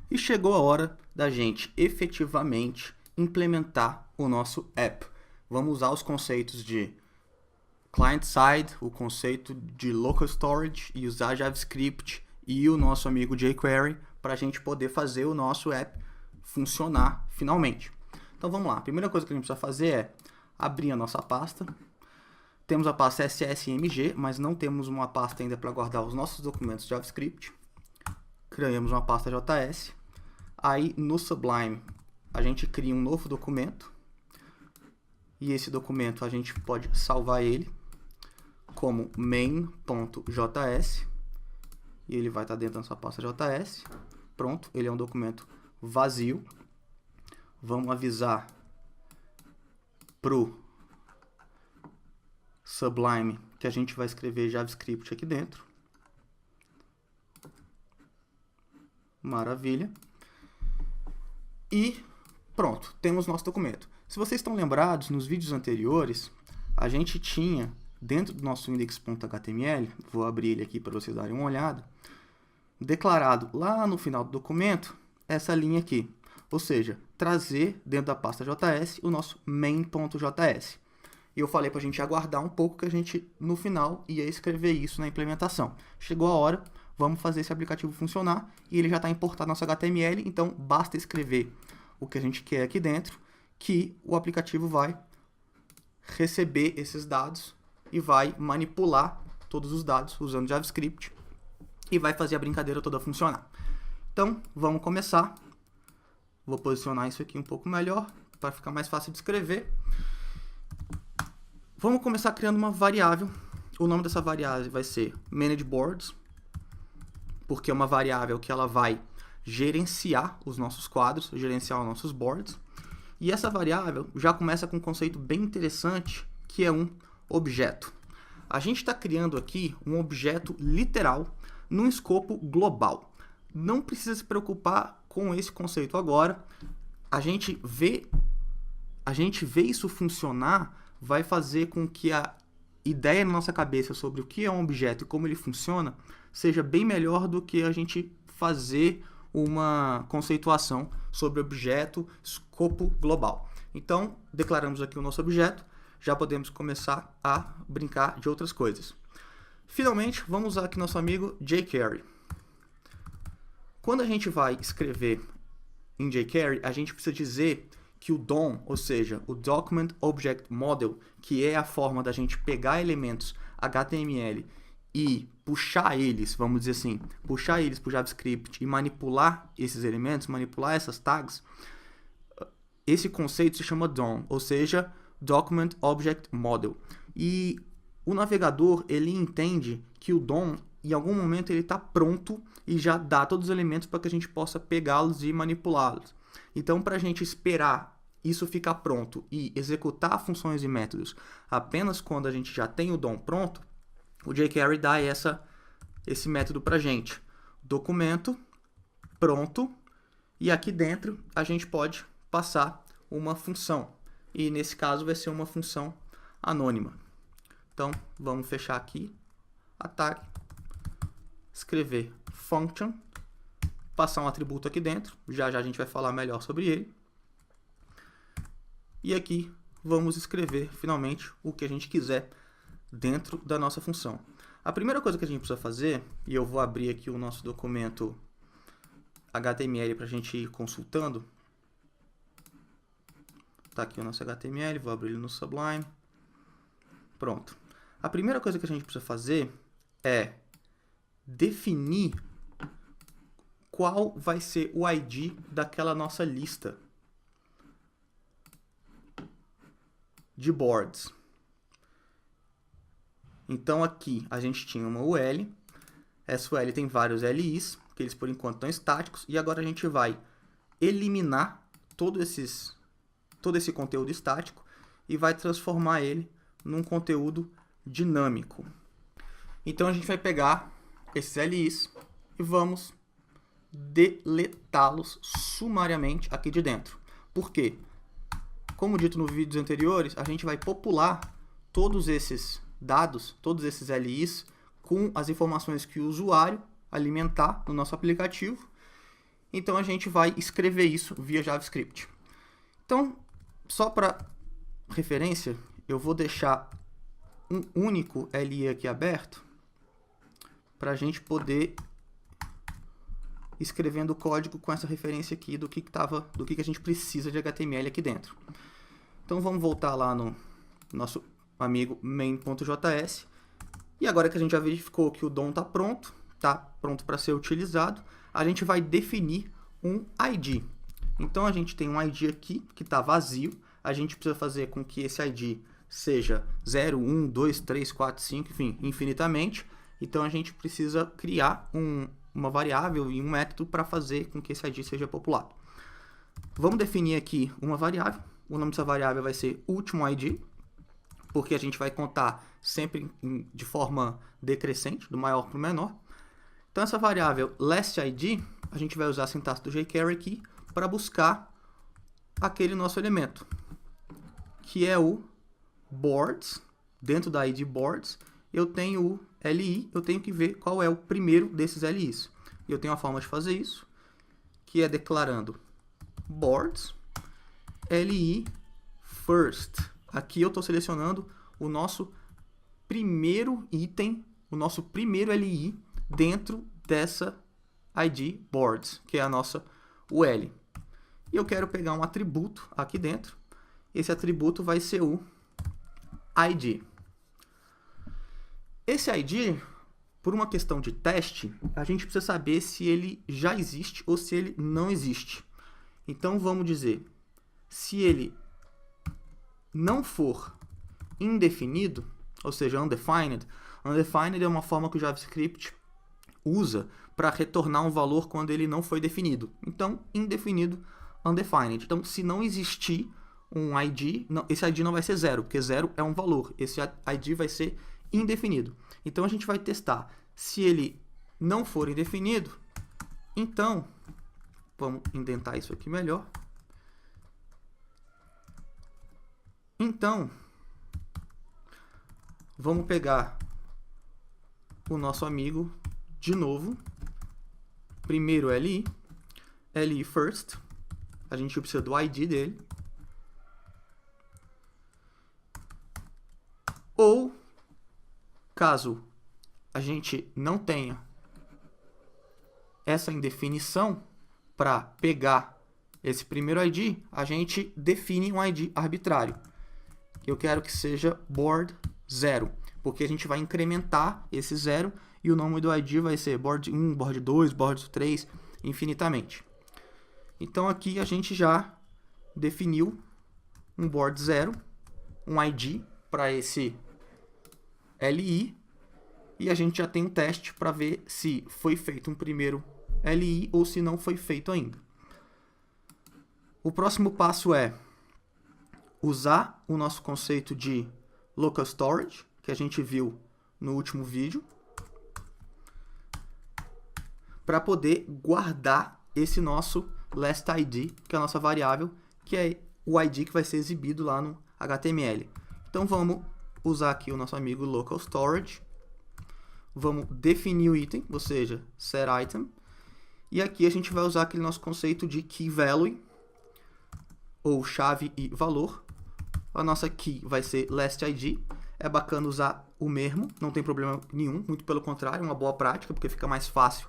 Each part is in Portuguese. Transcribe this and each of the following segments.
E chegou a hora da gente efetivamente implementar o nosso app. Vamos usar os conceitos de client-side, o conceito de local storage e usar JavaScript e o nosso amigo jQuery para a gente poder fazer o nosso app funcionar finalmente. Então vamos lá, a primeira coisa que a gente precisa fazer é abrir a nossa pasta. Temos a pasta SSMG, mas não temos uma pasta ainda para guardar os nossos documentos JavaScript. Criamos uma pasta JS. Aí no Sublime a gente cria um novo documento. E esse documento a gente pode salvar ele como main.js. E ele vai estar dentro da nossa pasta JS. Pronto, ele é um documento vazio. Vamos avisar pro Sublime que a gente vai escrever JavaScript aqui dentro. Maravilha. E pronto, temos nosso documento. Se vocês estão lembrados, nos vídeos anteriores, a gente tinha dentro do nosso index.html, vou abrir ele aqui para vocês darem uma olhada, declarado lá no final do documento essa linha aqui. Ou seja, trazer dentro da pasta JS o nosso main.js. E eu falei para a gente aguardar um pouco que a gente, no final, ia escrever isso na implementação. Chegou a hora, vamos fazer esse aplicativo funcionar e ele já está importado no nosso HTML, então basta escrever o que a gente quer aqui dentro, que o aplicativo vai receber esses dados e vai manipular todos os dados usando JavaScript e vai fazer a brincadeira toda funcionar. Então, vamos começar. Vou posicionar isso aqui um pouco melhor para ficar mais fácil de escrever. Vamos começar criando uma variável. O nome dessa variável vai ser ManageBoards, porque é uma variável que ela vai gerenciar os nossos quadros, gerenciar os nossos boards. E essa variável já começa com um conceito bem interessante, que é um objeto. A gente está criando aqui um objeto literal num escopo global. Não precisa se preocupar com esse conceito agora. A gente vê isso funcionar, vai fazer com que a ideia na nossa cabeça sobre o que é um objeto e como ele funciona seja bem melhor do que a gente fazer uma conceituação sobre objeto, escopo global. Então, declaramos aqui o nosso objeto, já podemos começar a brincar de outras coisas. Finalmente, vamos usar aqui nosso amigo jQuery. Quando a gente vai escrever em jQuery, a gente precisa dizer que o DOM, ou seja, o Document Object Model, que é a forma da gente pegar elementos HTML e puxar eles, vamos dizer assim, puxar eles para o JavaScript e manipular esses elementos, manipular essas tags, esse conceito se chama DOM, ou seja, Document Object Model. E o navegador, ele entende que o DOM, em algum momento, ele está pronto e já dá todos os elementos para que a gente possa pegá-los e manipulá-los. Então, para a gente esperar isso ficar pronto e executar funções e métodos apenas quando a gente já tem o DOM pronto, o jQuery dá esse método para a gente. Documento, pronto, e aqui dentro a gente pode passar uma função. E nesse caso vai ser uma função anônima. Então, vamos fechar aqui a tag, escrever function, passar um atributo aqui dentro, já a gente vai falar melhor sobre ele. E aqui vamos escrever finalmente o que a gente quiser dentro da nossa função. A primeira coisa que a gente precisa fazer, e eu vou abrir aqui o nosso documento HTML para a gente ir consultando. Está aqui o nosso HTML, vou abrir ele no Sublime. Pronto. A primeira coisa que a gente precisa fazer é definir qual vai ser o ID daquela nossa lista de boards. Então aqui a gente tinha uma UL, essa UL tem vários LIs, que eles por enquanto estão estáticos, e agora a gente vai eliminar todo esse conteúdo estático e vai transformar ele num conteúdo dinâmico. Então a gente vai pegar esses LIs e vamos deletá-los sumariamente aqui de dentro. Por quê? Como dito nos vídeos anteriores, a gente vai popular todos esses dados, todos esses LIs, com as informações que o usuário alimentar no nosso aplicativo. Então a gente vai escrever isso via JavaScript. Então, só para referência, eu vou deixar um único LI aqui aberto para a gente poder escrevendo o código com essa referência aqui do que a gente precisa de HTML aqui dentro. Então vamos voltar lá no nosso amigo main.js. E agora que a gente já verificou que o DOM está pronto para ser utilizado, a gente vai definir um ID. Então a gente tem um ID aqui que está vazio. A gente precisa fazer com que esse ID seja 0, 1, 2, 3, 4, 5, enfim, infinitamente. Então a gente precisa criar uma variável e um método para fazer com que esse ID seja populado. Vamos definir aqui uma variável. O nome dessa variável vai ser último ID, porque a gente vai contar sempre de forma decrescente, do maior para o menor. Então essa variável last ID, a gente vai usar a sintaxe do jQuery aqui para buscar aquele nosso elemento, que é o boards. Dentro da ID boards, eu tenho o LI, eu tenho que ver qual é o primeiro desses LIs. E eu tenho uma forma de fazer isso, que é declarando boards LI first. Aqui eu estou selecionando o nosso primeiro item, o nosso primeiro LI dentro dessa ID boards, que é a nossa UL. E eu quero pegar um atributo aqui dentro. Esse atributo vai ser o ID. Esse ID, por uma questão de teste, a gente precisa saber se ele já existe ou se ele não existe. Então vamos dizer, se ele não for indefinido, ou seja, undefined é uma forma que o JavaScript usa para retornar um valor quando ele não foi definido. Então, indefinido, undefined. Então, se não existir um ID, esse ID não vai ser 0, porque 0 é um valor. Esse ID vai ser indefinido. Então, a gente vai testar. Se ele não for indefinido, então, vamos indentar isso aqui melhor. Então, vamos pegar o nosso amigo de novo. Primeiro LI first. A gente precisa do ID dele. Ou, caso a gente não tenha essa indefinição, para pegar esse primeiro ID, a gente define um ID arbitrário. Eu quero que seja board 0, porque a gente vai incrementar esse 0 e o nome do ID vai ser board 1, board 2, board 3, infinitamente. Então aqui a gente já definiu um board 0, um ID para esse LI, e a gente já tem um teste para ver se foi feito um primeiro LI ou se não foi feito ainda. O próximo passo é usar o nosso conceito de local storage, que a gente viu no último vídeo, para poder guardar esse nosso last ID, que é a nossa variável, que é o ID que vai ser exibido lá no HTML. Então vamos usar aqui o nosso amigo local storage, vamos definir o item, ou seja, setItem, e aqui a gente vai usar aquele nosso conceito de key value, ou chave e valor. A nossa key vai ser last ID. É bacana usar o mesmo, não tem problema nenhum, muito pelo contrário, é uma boa prática, porque fica mais fácil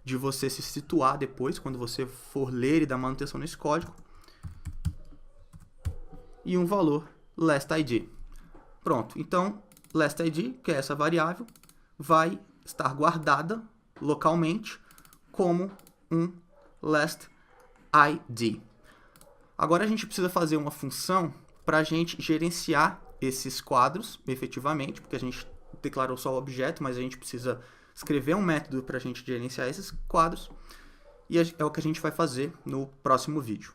de você se situar depois, quando você for ler e dar manutenção nesse código. E um valor last ID. Pronto, então last ID, que é essa variável, vai estar guardada localmente como um last ID. Agora a gente precisa fazer uma função para a gente gerenciar esses quadros efetivamente, porque a gente declarou só o objeto, mas a gente precisa escrever um método para a gente gerenciar esses quadros, e é o que a gente vai fazer no próximo vídeo.